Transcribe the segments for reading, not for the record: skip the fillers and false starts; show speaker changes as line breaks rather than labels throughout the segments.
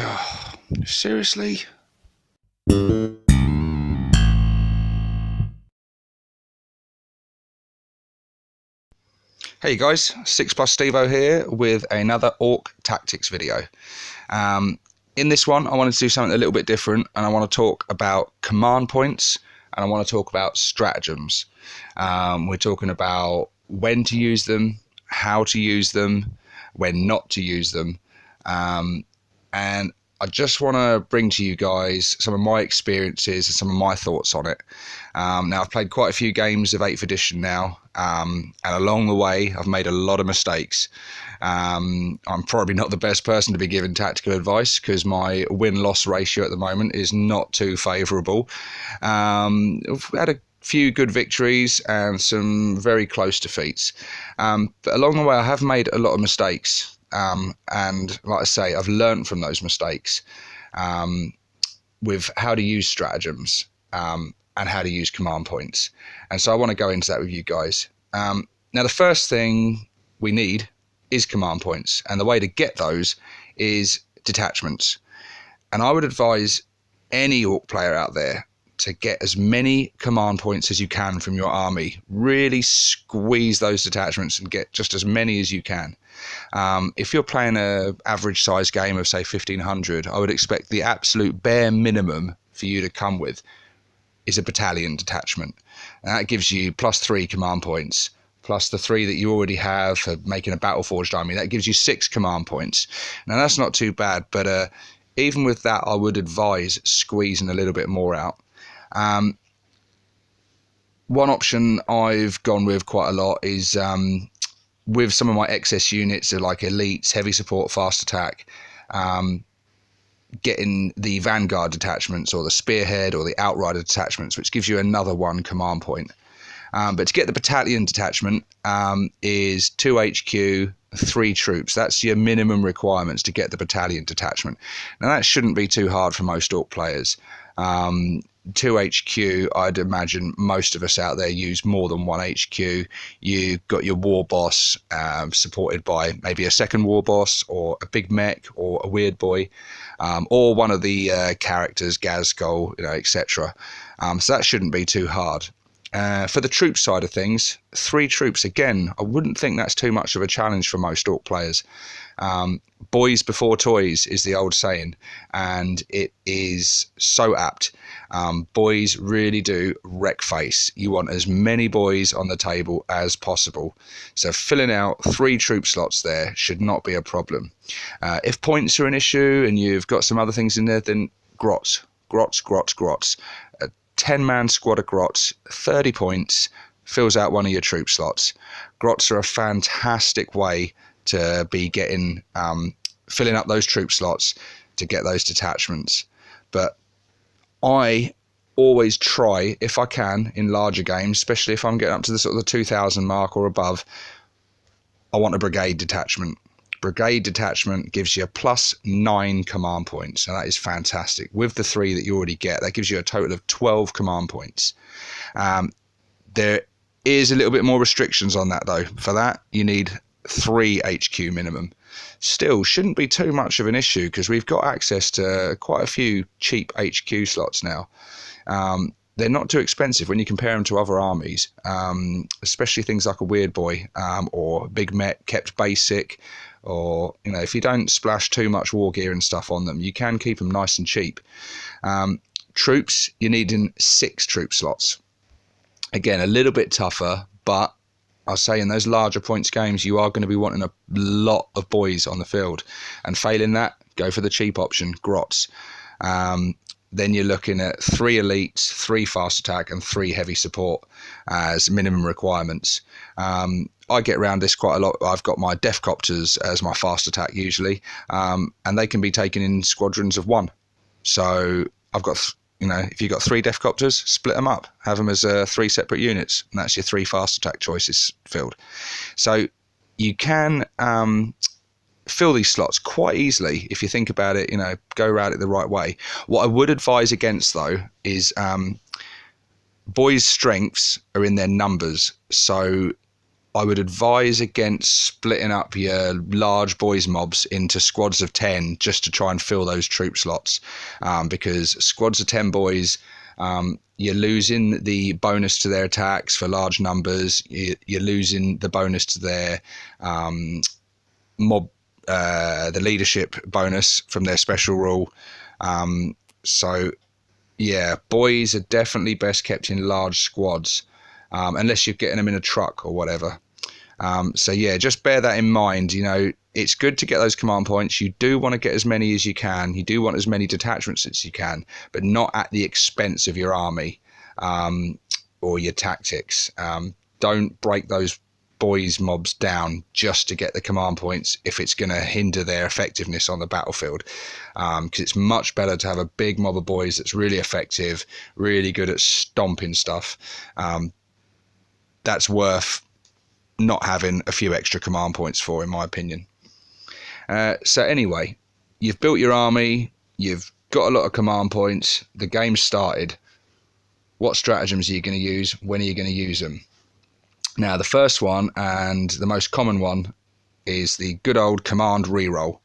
Oh, seriously? Hey guys, 6 Plus Stevo here with another Orc Tactics video. In this one I wanted to do something a little bit different, and I want to talk about command points and I want to talk about stratagems. We're talking about when to use them, how to use them, when not to use them, and I just want to bring to you guys some of my experiences and some of my thoughts on it. Now, I've played quite a few games of 8th edition now, and along the way I've made a lot of mistakes. I'm probably not the best person to be giving tactical advice because my win-loss ratio at the moment is not too favourable. I've had a few good victories and some very close defeats, but along the way I have made a lot of mistakes. And like I say, I've learned from those mistakes with how to use stratagems and how to use command points. And so I want to go into that with you guys. Now, the first thing we need is command points, and the way to get those is detachments. And I would advise any Orc player out there to get as many command points as you can from your army. Really squeeze those detachments and get just as many as you can. If you're playing an average size game of say 1500, I would expect the absolute bare minimum for you to come with is a battalion detachment, and that gives you +3 command points plus the 3 that you already have for making a battle forged army. That gives you 6 command points. Now that's not too bad, but even with that I would advise squeezing a little bit more out. One option I've gone with quite a lot is with some of my excess units like elites, heavy support, fast attack, getting the vanguard detachments or the spearhead or the outrider detachments, which gives you another 1 command point. But to get the battalion detachment is 2 HQ, 3 troops. That's your minimum requirements to get the battalion detachment. Now that shouldn't be too hard for most Orc players. 2 HQ, I'd imagine most of us out there use more than 1 HQ. You've got your war boss supported by maybe a second war boss or a big mech or a weird boy, or one of the characters, Gazgol, etc. So that shouldn't be too hard. For the troop side of things, 3 troops, again, I wouldn't think that's too much of a challenge for most Orc players. Boys before toys is the old saying, and it is so apt. Boys really do wreck face. You want as many boys on the table as possible. So filling out 3 troop slots there should not be a problem. If points are an issue and you've got some other things in there, then grots. A 10-man squad of grots, 30 points, fills out one of your troop slots. Grots are a fantastic way to be getting filling up those troop slots to get those detachments. But I always try, if I can, in larger games, especially if I'm getting up to the sort of the 2000 mark or above, I want a brigade detachment. Brigade detachment gives you a +9 command points, and that is fantastic. With the 3 that you already get, that gives you a total of 12 command points. There is a little bit more restrictions on that though. For that you need 3 HQ minimum. Still shouldn't be too much of an issue because we've got access to quite a few cheap HQ slots now. They're not too expensive when you compare them to other armies, especially things like a weird boy or big mech kept basic, or if you don't splash too much war gear and stuff on them, you can keep them nice and cheap. Troops, you're needing 6 troop slots. Again, a little bit tougher, but I'll say in those larger points games you are going to be wanting a lot of boys on the field, and failing that, go for the cheap option, grots. Then you're looking at 3 elites, 3 fast attack and 3 heavy support as minimum requirements. I get around this quite a lot. I've got my Defcopters as my fast attack usually, and they can be taken in squadrons of 1. So I've got if you've got 3 Defcopters, split them up, have them as 3 separate units, and that's your 3 fast attack choices filled. So you can fill these slots quite easily if you think about it, go around it the right way. What I would advise against though is boys' strengths are in their numbers. So I would advise against splitting up your large boys mobs into squads of 10 just to try and fill those troop slots, because squads of 10 boys, you're losing the bonus to their attacks for large numbers. You're losing the bonus to their the leadership bonus from their special rule. So yeah, boys are definitely best kept in large squads, unless you're getting them in a truck or whatever. So yeah, just bear that in mind. You know, it's good to get those command points. You do want to get as many as you can. You do want as many detachments as you can, but not at the expense of your army or your tactics. Don't break those boys mobs down just to get the command points if it's going to hinder their effectiveness on the battlefield, because it's much better to have a big mob of boys that's really effective, really good at stomping stuff. That's worth not having a few extra command points for, in my opinion. So anyway, you've built your army, you've got a lot of command points, the game's started. What stratagems are you going to use? When are you going to use them? Now, the first one, and the most common one, is the good old command reroll.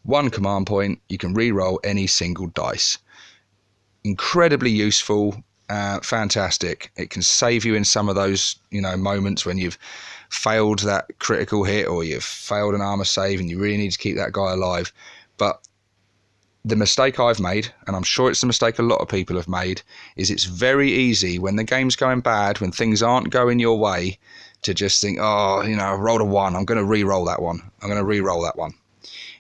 One command point, you can reroll any single dice. Incredibly useful, fantastic. It can save you in some of those, moments when you've failed that critical hit or you've failed an armor save and you really need to keep that guy alive. But the mistake I've made, and I'm sure it's the mistake a lot of people have made, is it's very easy when the game's going bad, when things aren't going your way, to just think, I rolled a 1, I'm going to re-roll that one.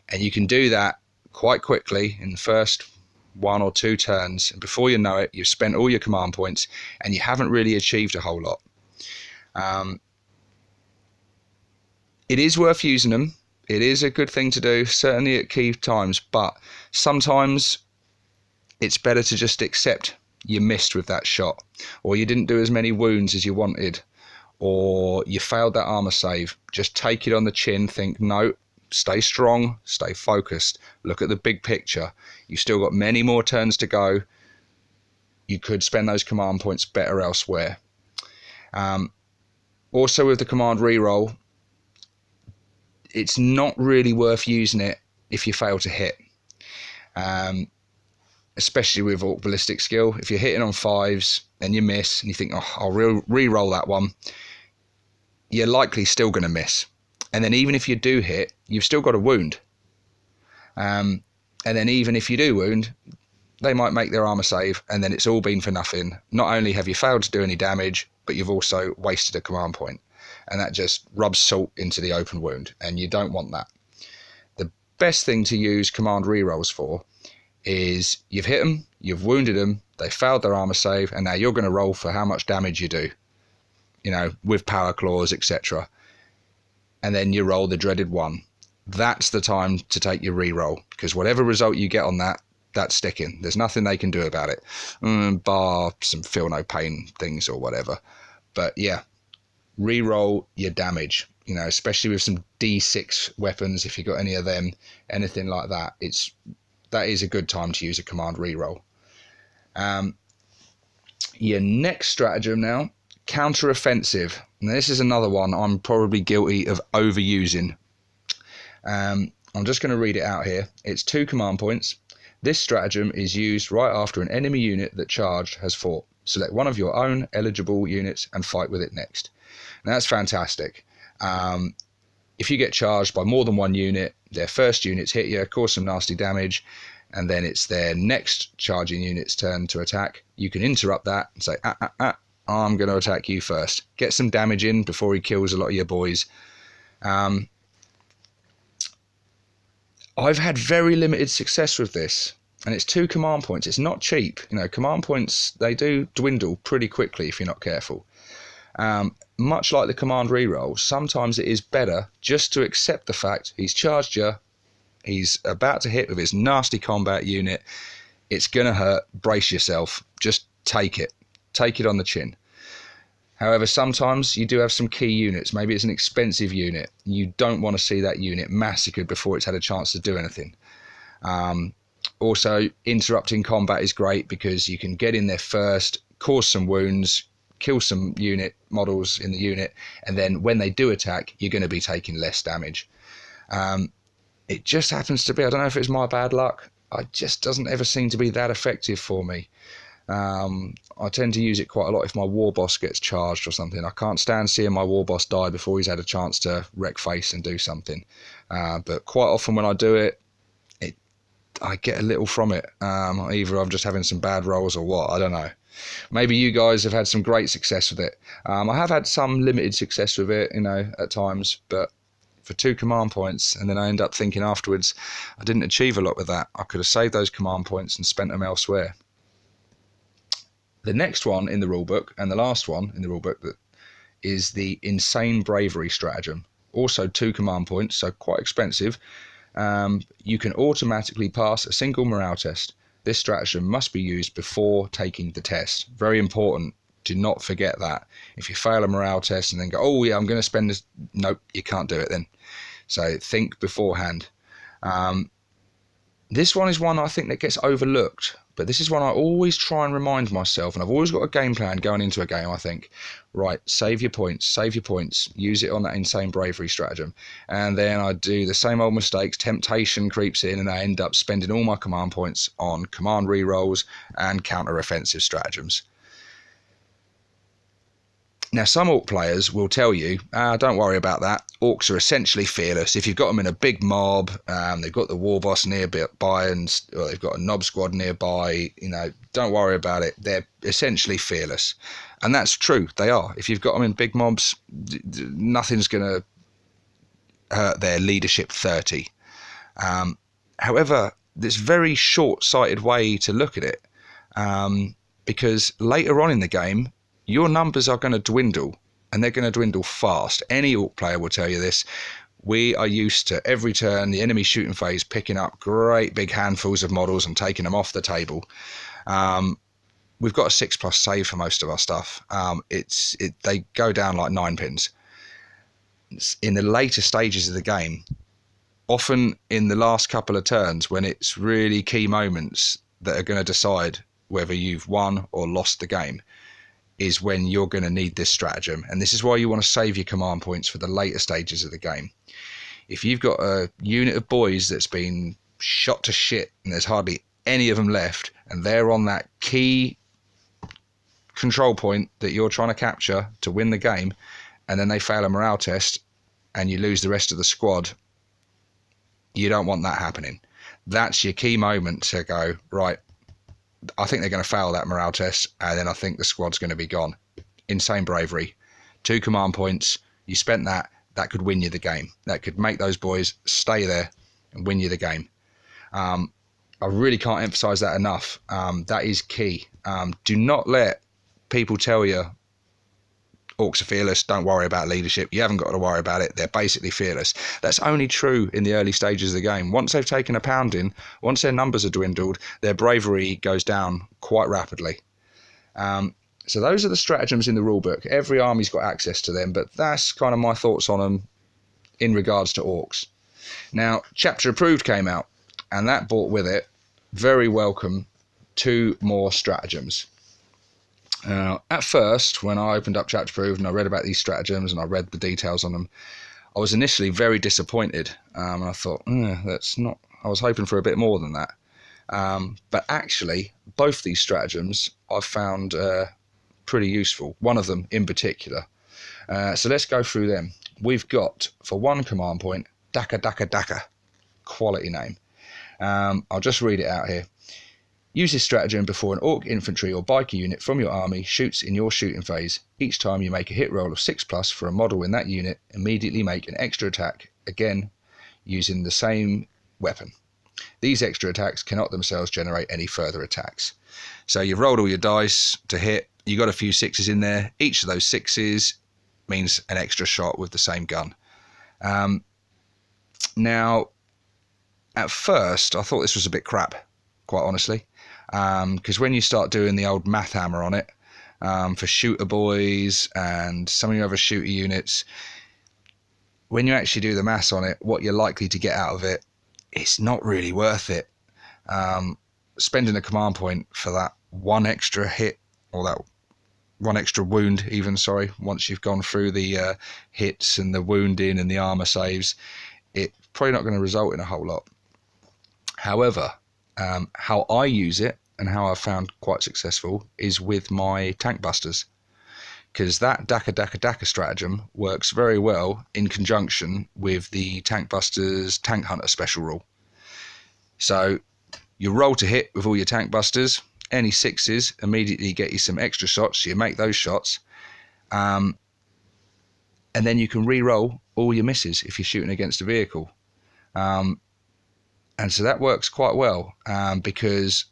And you can do that quite quickly in the first 1 or 2 turns, and before you know it, you've spent all your command points and you haven't really achieved a whole lot. It is worth using them. It is a good thing to do, certainly at key times, but sometimes it's better to just accept you missed with that shot, or you didn't do as many wounds as you wanted, or you failed that armor save. Just take it on the chin, think, no, stay strong, stay focused, look at the big picture. You've still got many more turns to go. You could spend those command points better elsewhere. Also with the command reroll, it's not really worth using it if you fail to hit, especially with Orc ballistic skill. If you're hitting on 5s and you miss and you think, I'll re-roll that one, you're likely still going to miss. And then even if you do hit, you've still got a wound. And then even if you do wound, they might make their armor save, and then it's all been for nothing. Not only have you failed to do any damage, but you've also wasted a command point. And that just rubs salt into the open wound, and you don't want that. The best thing to use command rerolls for is you've hit them, you've wounded them, they failed their armor save, and now you're going to roll for how much damage you do, with power claws, etc. And then you roll the dreaded 1. That's the time to take your reroll, because whatever result you get on that, that's sticking. There's nothing they can do about it, bar some feel no pain things or whatever. But yeah, reroll your damage, especially with some D6 weapons. If you've got any of them, anything like that, that is a good time to use a command reroll. Your next stratagem now, counter-offensive. Now this is another one I'm probably guilty of overusing. I'm just going to read it out here. It's 2 command points. This stratagem is used right after an enemy unit that charged has fought. Select one of your own eligible units and fight with it next. Now that's fantastic. If you get charged by more than one unit, their first units hit you, cause some nasty damage, and then it's their next charging unit's turn to attack. You can interrupt that and say, I'm going to attack you first. Get some damage in before he kills a lot of your boys. I've had very limited success with this, and it's 2 command points. It's not cheap. Command points, they do dwindle pretty quickly if you're not careful. Much like the command reroll, sometimes it is better just to accept the fact he's charged you, he's about to hit with his nasty combat unit, it's going to hurt, brace yourself, just take it on the chin. However, sometimes you do have some key units. Maybe it's an expensive unit. You don't want to see that unit massacred before it's had a chance to do anything. Also, interrupting combat is great because you can get in there first, cause some wounds, kill some unit models in the unit, and then when they do attack, you're going to be taking less damage. It just happens to be, I don't know if it's my bad luck, it just doesn't ever seem to be that effective for me. I tend to use it quite a lot if my war boss gets charged or something. I can't stand seeing my war boss die before he's had a chance to wreck face and do something. But quite often when I do it, I get a little from it. Either I'm just having some bad rolls or what, I don't know. Maybe you guys have had some great success with it. I have had some limited success with it, at times, but for 2 command points, and then I end up thinking afterwards I didn't achieve a lot with that. I could have saved those command points and spent them elsewhere. The next one in the rulebook, and the last one in the rulebook, that is the Insane Bravery Stratagem. Also 2 command points, so quite expensive. You can automatically pass a single morale test. This stratagem must be used before taking the test. Very important. Do not forget that. If you fail a morale test and then go, oh yeah, I'm going to spend this, nope, you can't do it then. So think beforehand. This one is one I think that gets overlooked, but this is one I always try and remind myself, and I've always got a game plan going into a game. I think, right, save your points, use it on that Insane Bravery Stratagem, and then I do the same old mistakes. Temptation creeps in, and I end up spending all my command points on command rerolls and counter-offensive stratagems. Now, some Orc players will tell you, don't worry about that. Orcs are essentially fearless. If you've got them in a big mob, they've got the war boss nearby, or they've got a knob squad nearby, don't worry about it. They're essentially fearless. And that's true, they are. If you've got them in big mobs, nothing's going to hurt their leadership 30. However, this very short-sighted way to look at it, because later on in the game, your numbers are going to dwindle, and they're going to dwindle fast. Any Orc player will tell you this. We are used to every turn the enemy shooting phase picking up great big handfuls of models and taking them off the table. We've got a 6+ save for most of our stuff. They go down like 9 pins. In the later stages of the game, often in the last couple of turns when it's really key moments that are going to decide whether you've won or lost the game, is when you're going to need this stratagem. And this is why you want to save your command points for the later stages of the game. If you've got a unit of boys that's been shot to shit and there's hardly any of them left, and they're on that key control point that you're trying to capture to win the game, and then they fail a morale test and you lose the rest of the squad, you don't want that happening. That's your key moment to go, right, I think they're going to fail that morale test, and then I think the squad's going to be gone. Insane Bravery, 2 command points, you spent that could win you the game. That could make those boys stay there and win you the game. I really can't emphasize that enough. That is key. Do not let people tell you Orcs are fearless, don't worry about leadership. You haven't got to worry about it. They're basically fearless. That's only true in the early stages of the game. Once they've taken a pounding, once their numbers are dwindled, their bravery goes down quite rapidly. So those are the stratagems in the rulebook. Every army's got access to them, but that's kind of my thoughts on them in regards to Orcs. Now, Chapter Approved came out, and that brought with it, very welcome, 2 more stratagems. At first, when I opened up Chapter Approved and I read about these stratagems and I read the details on them, I was initially very disappointed. And I thought, that's not, I was hoping for a bit more than that. But actually, both these stratagems I've found pretty useful, one of them in particular. So let's go through them. We've got, for 1 command point, Daka Daka Daka, quality name. I'll just read it out here. Use this stratagem before an Orc infantry or biker unit from your army shoots in your shooting phase. Each time you make a hit roll of 6+ for a model in that unit, immediately make an extra attack, again using the same weapon. These extra attacks cannot themselves generate any further attacks. So you've rolled all your dice to hit, you got a few 6s in there. Each of those 6s means an extra shot with the same gun. Now, at first, I thought this was a bit crap, quite honestly. Because when you start doing the old math hammer on it, for shooter boys and some of your other shooter units, when you actually do the maths on it, what you're likely to get out of it, it's not really worth it. Spending a command point for that 1 extra hit, or that one extra wound even, sorry, once you've gone through the hits and the wounding and the armor saves. It's probably not going to result in a whole lot. However, how I use it and how I've found quite successful is with my tank busters, because that Daka stratagem works very well in conjunction with the tank busters tank hunter special rule. So you roll to hit with all your tank busters, any sixes immediately get you some extra shots, so you make those shots, and then you can re-roll all your misses if you're shooting against a vehicle. And so that works quite well, because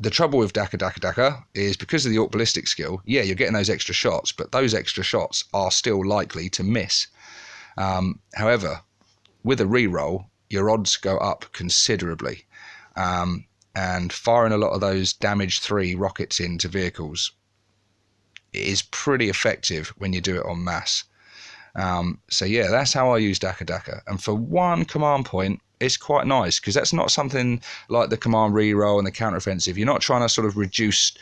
the trouble with Daka is because of the Orc ballistic skill, yeah, you're getting those extra shots, but those extra shots are still likely to miss. However, with a re-roll, your odds go up considerably, and firing a lot of those damage 3 rockets into vehicles is pretty effective when you do it en masse. So yeah, that's how I use Daka, and for one command point, it's quite nice, because that's not something like the command reroll and the counteroffensive. You're not trying to sort of reduce,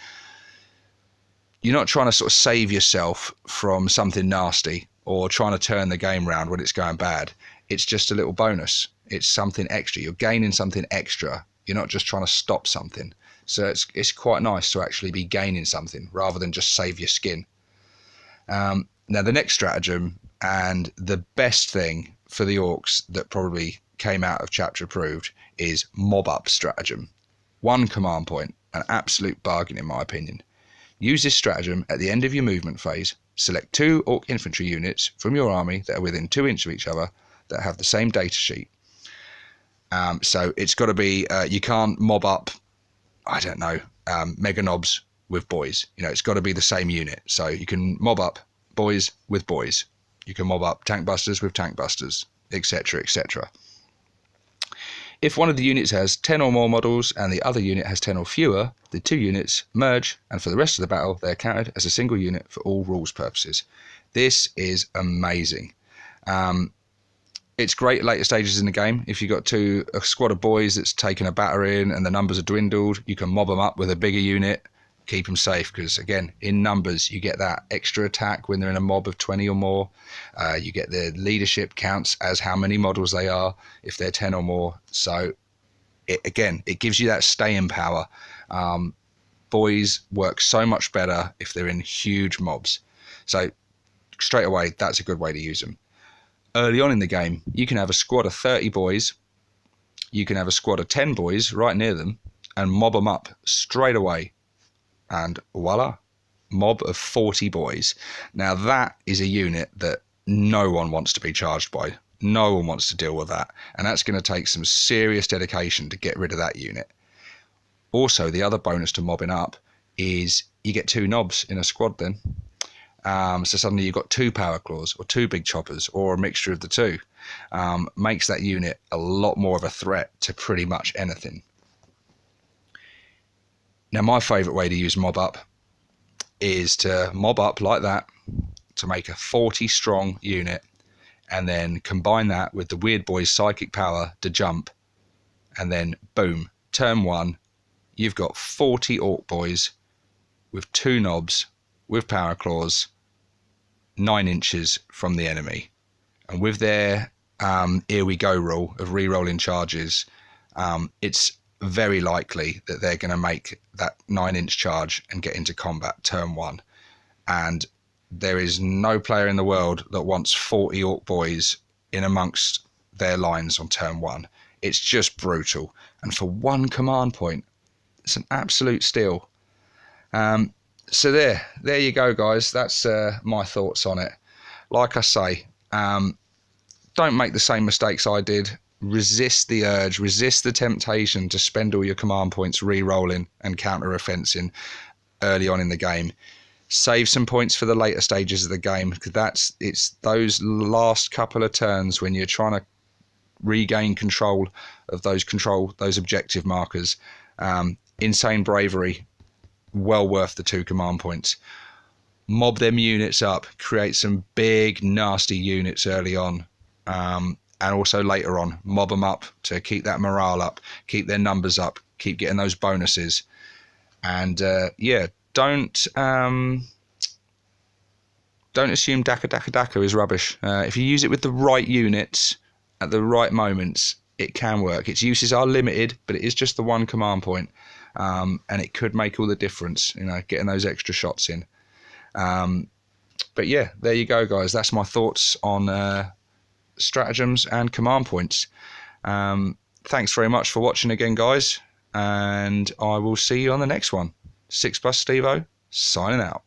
you're not trying to sort of save yourself from something nasty or trying to turn the game round when it's going bad. It's just a little bonus. It's something extra. You're gaining something extra. You're not just trying to stop something. So it's quite nice to actually be gaining something rather than just save your skin. Now the next stratagem, and the best thing for the orcs that probably came out of chapter approved, is mob up stratagem. One command point, an absolute bargain in my opinion. Use this stratagem at the end of your movement phase. Select 2 orc infantry units from your army that are within 2 inches of each other that have the same data sheet. So it's got to be, you can't mob up, I don't know, mega knobs with boys. You know, it's got to be the same unit. So you can mob up boys with boys. You can mob up tank busters with tank busters, etc., etc. If one of the units has 10 or more models and the other unit has 10 or fewer, the 2 units merge, and for the rest of the battle they are counted as a single unit for all rules purposes. This is amazing. It's great at later stages in the game. If you've got a squad of boys that's taken a battering and the numbers are dwindled, you can mob them up with a bigger unit, keep them safe, because again, in numbers you get that extra attack when they're in a mob of 20 or more. You get the leadership counts as how many models they are if they're 10 or more. So it gives you that staying power. Boys work so much better if they're in huge mobs. So straight away, that's a good way to use them. Early on in the game, you can have a squad of 30 boys, you can have a squad of 10 boys right near them and mob them up straight away, and voila, mob of 40 boys. Now that is a unit that no one wants to be charged by. No one wants to deal with that, and that's going to take some serious dedication to get rid of that unit. Also, the other bonus to mobbing up is you get 2 knobs in a squad then. So suddenly you've got 2 power claws or 2 big choppers or a mixture of the 2. Makes that unit a lot more of a threat to pretty much anything. Now my favourite way to use mob up is to mob up like that to make a 40 strong unit, and then combine that with the weird boy's psychic power to jump, and then boom, turn 1, you've got 40 orc boys with 2 knobs with power claws 9 inches from the enemy, and with their here we go rule of re-rolling charges, it's very likely that they're going to make that 9-inch charge and get into combat turn 1, and there is no player in the world that wants 40 orc boys in amongst their lines on turn 1. It's just brutal, and for 1 command point, it's an absolute steal. So there you go, guys. That's my thoughts on it. Like I say, don't make the same mistakes I did. Resist the urge, resist the temptation to spend all your command points re-rolling and counter-offensing early on in the game. Save some points for the later stages of the game, because it's those last couple of turns when you're trying to regain control of those objective markers. Insane bravery, well worth the 2 command points. Mob them units up, create some big nasty units early on, and also later on mob them up to keep that morale up, keep their numbers up, keep getting those bonuses, and yeah, don't assume Daka is rubbish. If you use it with the right units at the right moments, it can work. Its uses are limited, but it is just the one command point, and it could make all the difference, you know, getting those extra shots in. But yeah, there you go, guys. That's my thoughts on stratagems and command points. Thanks very much for watching again, guys, and I will see you on the next one. 6+ Stevo, signing out.